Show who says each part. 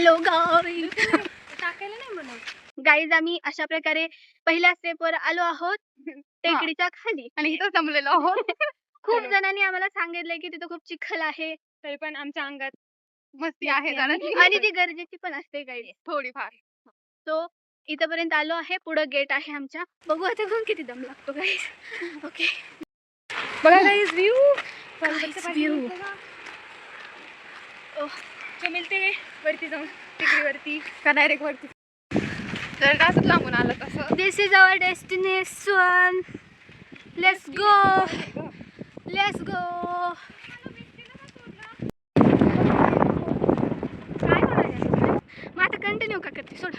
Speaker 1: Hello guys,
Speaker 2: टाकायला नाही म्हणत
Speaker 1: गाईज आम्ही अशा प्रकारे पहिल्या स्टेपवर आलो आहोत टेकडीच्या खाली
Speaker 2: आणि इथं थांबलेलो आहोत.
Speaker 1: खूप जणांनी आम्हाला सांगितलंय की तिथं खूप चिखल आहे
Speaker 2: तरी पण आमच्या अंगात मस्ती आहे जरा
Speaker 1: आणि ती गरजेची पण असते गाईज.
Speaker 2: थोडीफार.
Speaker 1: तो इथपर्यंत आलो आहे, पुढं गेट आहे आमच्या. बघू आता कोण किती दम लागतो गाईज. ओके
Speaker 2: बघा गाईज व्ह्यू
Speaker 1: व्ह्यू.
Speaker 2: जो मिळते वरती जाऊन टेकडीवरती का डायरेक्ट वरती जर असंच लांबून आलं तसं.
Speaker 1: This is our destination. Let's go, let's go. काय म्हणायचं मग आता कंटिन्यू का करते सोड.